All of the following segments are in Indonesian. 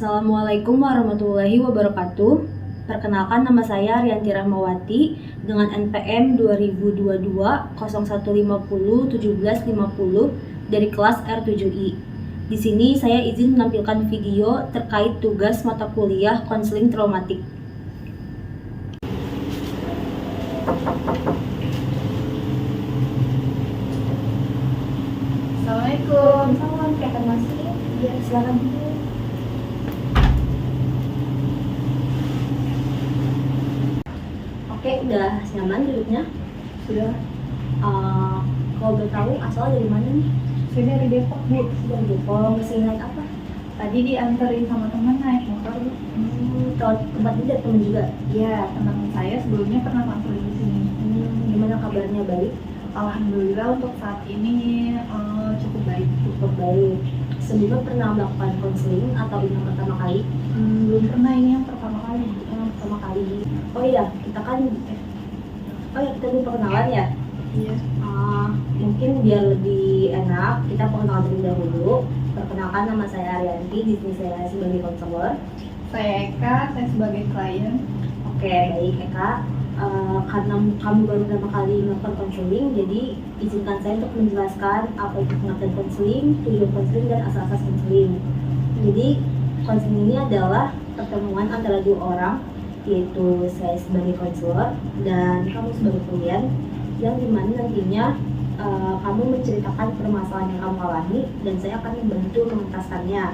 Assalamualaikum warahmatullahi wabarakatuh. Perkenalkan, nama saya Rianti Rahmawati dengan NPM 2022 0150 1750 dari kelas R7I. Di sini saya izin menampilkan video terkait tugas mata kuliah konseling traumatik. Assalamualaikum. Salam, kapan masih? Ya, silakan dulu. Oke, udah nyaman duduknya? Sudah. Kalau boleh tahu asal dari mana nih? Saya dari Depok, Bu. Dari Depok. Masih naik apa? Tadi diantarin sama teman naik motor, Bu. Kalau tempat ini dari teman juga? Ya, teman saya sebelumnya pernah konseling di sini. Gimana kabarnya, baik? Alhamdulillah untuk saat ini cukup baik. Cukup baik. Sebelumnya pernah melakukan konseling atau ini yang pertama kali? Belum pernah, ini yang pertama kali. Yang pertama kali. Oh iya, kita belum perkenalan ya? Iya. Mungkin biar lebih enak, kita perkenalan terlebih dahulu. Perkenalkan, nama saya Arianti, di sini saya sebagai konselor. Saya Eka, saya sebagai klien. Oke, baik Eka. Karena kamu baru pertama kali melakukan konseling, jadi izinkan saya untuk menjelaskan apa itu pengertian konseling, tujuan konseling, dan asas-asas konseling. Jadi konseling ini adalah pertemuan antara dua orang, yaitu saya sebagai konselor dan kamu sebagai klien, yang dimana nantinya kamu menceritakan permasalahan yang kamu alami dan saya akan membantu mengentaskannya.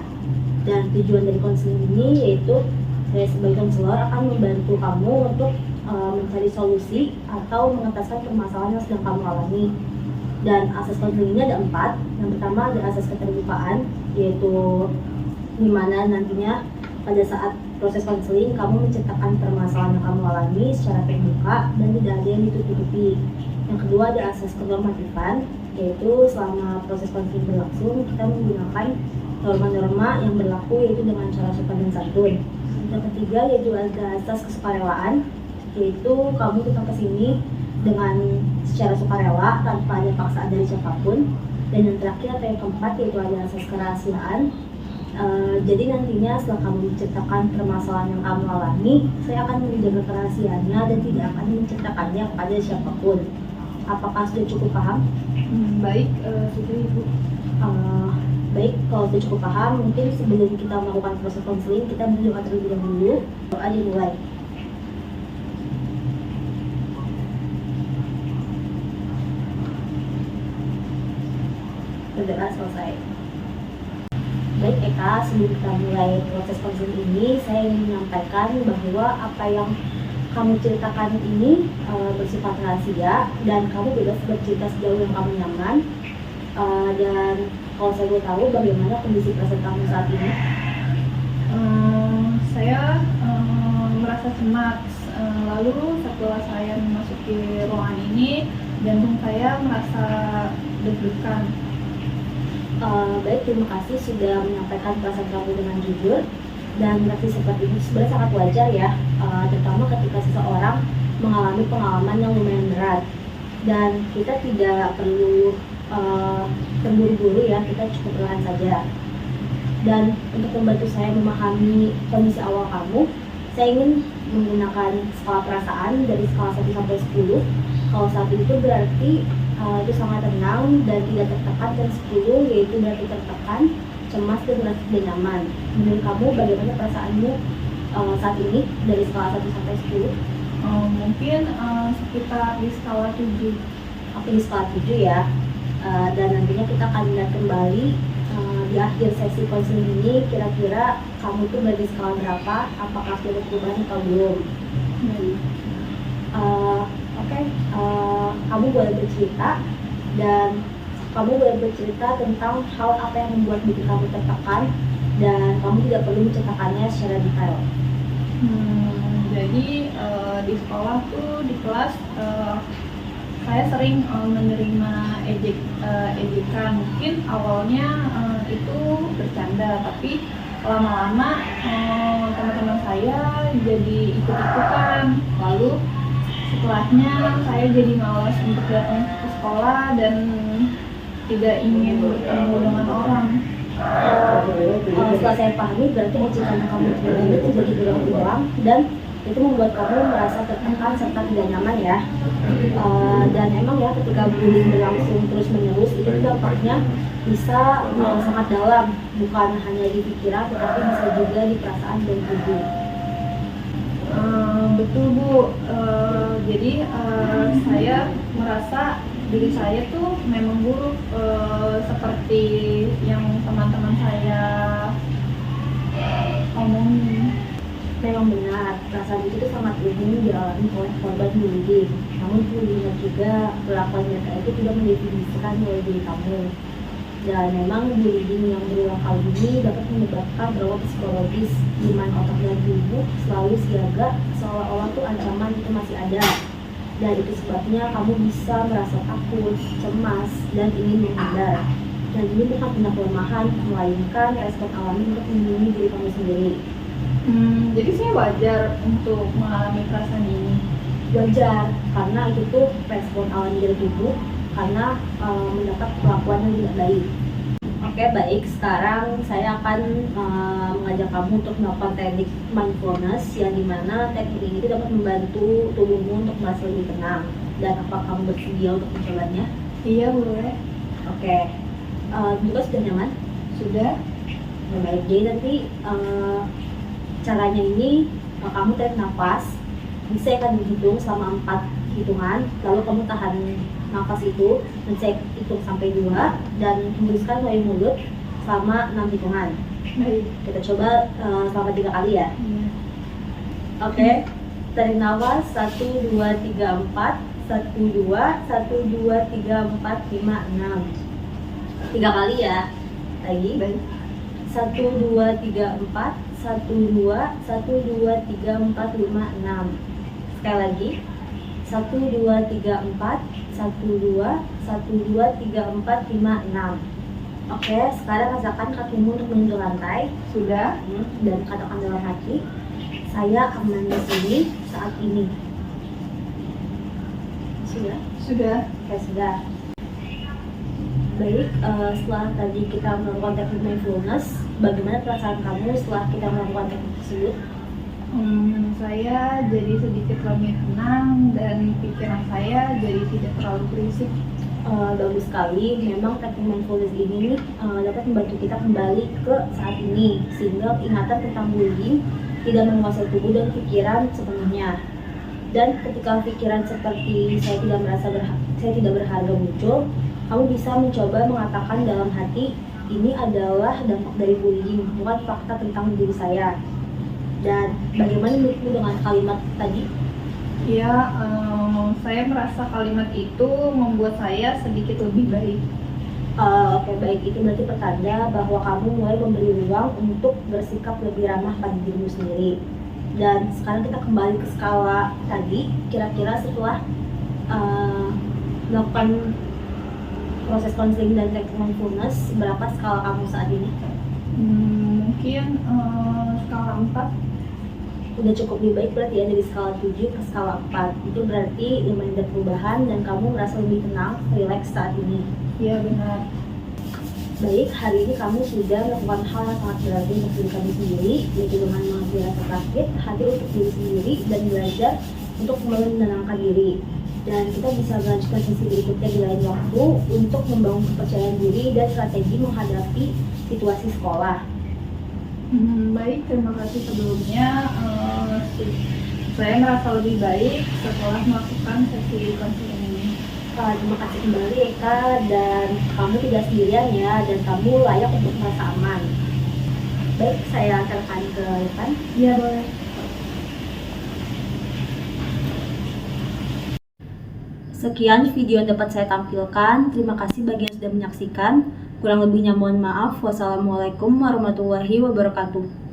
Dan tujuan dari konseling ini yaitu saya sebagai konselor akan membantu kamu untuk mencari solusi atau mengentaskan permasalahan yang sedang kamu alami. Dan asas konseling ini ada 4. Yang pertama ada asas keterbukaan, yaitu dimana nantinya pada saat proses konseling kamu menceritakan permasalahan yang kamu alami secara terbuka dan tidak ada yang ditutupi. Yang kedua ada asas kenormatifan, yaitu selama proses konseling berlangsung kita menggunakan norma-norma yang berlaku, yaitu dengan cara sopan dan santun. Yang ketiga yaitu ada asas kesukarelaan, yaitu kamu datang ke sini dengan secara sukarela tanpa ada paksaan dari siapapun. Dan yang terakhir atau yang keempat yaitu ada asas kerahasiaan. Jadi nantinya setelah kamu menceritakan permasalahan yang kamu alami, saya akan menjaga kerahasiaannya dan tidak akan menceritakannya kepada siapapun. Apakah sudah cukup paham? Baik, sudah Ibu. Baik, kalau sudah cukup paham, mungkin sebelum kita melakukan proses konseling, kita berdoa terlebih dahulu. Doa dimulai. Berdoa selesai. Baik Eka, sebelum kita mulai proses konseling ini, saya ingin menyampaikan bahwa apa yang kamu ceritakan ini bersifat rahasia dan kamu bebas bercerita sejauh yang kamu nyaman. Dan kalau saya boleh tahu, bagaimana kondisi perasaan kamu saat ini? Saya merasa cemas. Lalu setelah saya memasuki ruangan ini, jantung saya merasa deg-degan. Baik, terima kasih sudah menyampaikan perasaan kamu dengan jujur. Dan reaksi seperti ini sebenarnya sangat wajar ya, terutama ketika seseorang mengalami pengalaman yang lumayan berat. Dan kita tidak perlu terburu-buru ya, kita cukup perlahan saja. Dan untuk membantu saya memahami kondisi awal kamu, saya ingin menggunakan skala perasaan dari skala 1 sampai 10. Kalau 1 itu berarti itu sangat tenang dan tidak tertekan, dan 10 yaitu berarti tertekan, cemas, dan merasa tidak nyaman. Menurut kamu bagaimana perasaanmu saat ini dari skala 1 sampai 10? Mungkin sekitar di skala 7. Oke, di skala 7 ya. Dan nantinya kita akan lihat kembali di akhir sesi konseling ini, kira-kira kamu tuh berada di skala berapa, apakah sudah perubahan atau belum. Kamu boleh bercerita, dan kamu boleh bercerita tentang hal apa yang membuat diri kamu tertekan, dan kamu tidak perlu menceritakannya secara detail. Jadi di sekolah tuh, di kelas saya sering menerima ejekan. Mungkin awalnya itu bercanda, tapi lama-lama teman-teman saya jadi ikut-ikutan. Lalu setelahnya saya jadi malas untuk datang ke sekolah dan tidak ingin bertemu dengan orang. Setelah saya pahami, berarti ejekan kamu itu terjadi berulang-ulang dan itu membuat kamu merasa tertekan serta tidak nyaman ya. Dan emang ya ketika bullying berlangsung terus-menerus itu dampaknya bisa sangat dalam, bukan hanya di pikiran tetapi bisa juga di perasaan dan tubuh. Betul Bu. Jadi saya merasa diri saya tuh memang buruk, seperti yang teman-teman saya omongin. Memang benar, perasaan itu sangat umum dialami oleh korban bullying. Namun perlu diingat juga perlakuan mereka itu tidak mendefinisikan nilai diri kamu. Dan memang bullying yang berulang kali ini dapat menyebabkan trauma psikologis di mana otak dan tubuh selalu siaga seolah-olah tuh ancaman itu masih ada. Dan itu sebabnya kamu bisa merasa takut, cemas, dan ingin menghindar. Dan ini bukan tindak kelemahan, melainkan respon alami untuk melindungi diri kamu sendiri. Jadi saya wajar untuk mengalami perasaan ini. Wajar, karena itu tuh respon alami dari tubuh karena mendapat perlakuan yang tidak baik. Oke, baik. Sekarang saya akan mengajak kamu untuk melakukan teknik mindfulness yang dimana teknik ini dapat membantu tubuhmu untuk merasa lebih tenang. Dan apa kamu bersedia untuk mencobanya? Iya boleh. Oke, juga sudah nyaman? Sudah. Ya, baik. Jadi nanti caranya ini kamu tarik nafas, bisa akan dihitung selama 4 hitungan, lalu kamu tahan nafas itu dan saya hitung sampai 2 dan hembuskan melalui mulut selama 6 hitungan. Baik. Kita coba selama 3 kali ya. Iya. Oke, tarik nafas 1, 2, 3, 4 1, 2, 1, 2, 3, 4, 5, 6 3 kali ya. Lagi. Baik. 1, 2, 3, 4 1, 2, 1, 2, 3, 4, 5, 6 Sekali lagi 1, 2, 3, 4 1, 2, 1, 2, 3, 4, 5, 6 Oke, sekarang rasakan kakimu untuk menyentuh lantai. Sudah. Dan katakan dalam hati, saya aman di sini saat ini. Sudah? Sudah. Oke, sudah. Baik, setelah tadi kita melakukan teknik mindfulness, bagaimana perasaan kamu setelah kita melakukan teknik tersebut? Saya jadi sedikit lebih tenang dan pikiran saya jadi tidak terlalu berisik. Bagus sekali, memang teknik mindfulness ini dapat membantu kita kembali ke saat ini, sehingga ingatan tentang bullying tidak menguasai tubuh dan pikiran sepenuhnya. Dan ketika pikiran seperti saya tidak berharga muncul, kamu bisa mencoba mengatakan dalam hati, ini adalah dampak dari bullying, bukan fakta tentang diri saya. Dan bagaimana menurutmu dengan kalimat tadi? Ya, saya merasa kalimat itu membuat saya sedikit lebih baik. Oke, baik. Itu berarti pertanda bahwa kamu mulai memberi ruang untuk bersikap lebih ramah pada dirimu sendiri. Dan sekarang kita kembali ke skala tadi. Kira-kira setelah melakukan proses konseling dan teknik mindfulness, berapa skala kamu saat ini? Mungkin skala 4. Udah cukup lebih baik berarti ya, dari skala 7 ke skala 4. Itu berarti lumayan ada perubahan dan kamu merasa lebih tenang, relax saat ini. Iya benar. Baik, hari ini kamu sudah melakukan hal yang sangat berarti untuk diri kamu sendiri, yaitu dengan mengambil rasa sakit, hadir untuk diri sendiri, dan belajar untuk mulai menenangkan diri. Dan kita bisa melanjutkan sesi berikutnya di lain waktu untuk membangun kepercayaan diri dan strategi menghadapi situasi sekolah. Baik, terima kasih sebelumnya. Saya merasa lebih baik setelah melakukan sesi konseling ini. Terima kasih kembali Eka, dan kamu tidak sendirian ya, dan kamu layak untuk merasa aman. Baik, saya antarkan ke depan. Iya boleh. Sekian video yang dapat saya tampilkan. Terima kasih bagi yang sudah menyaksikan. Kurang lebihnya mohon maaf. Wassalamualaikum warahmatullahi wabarakatuh.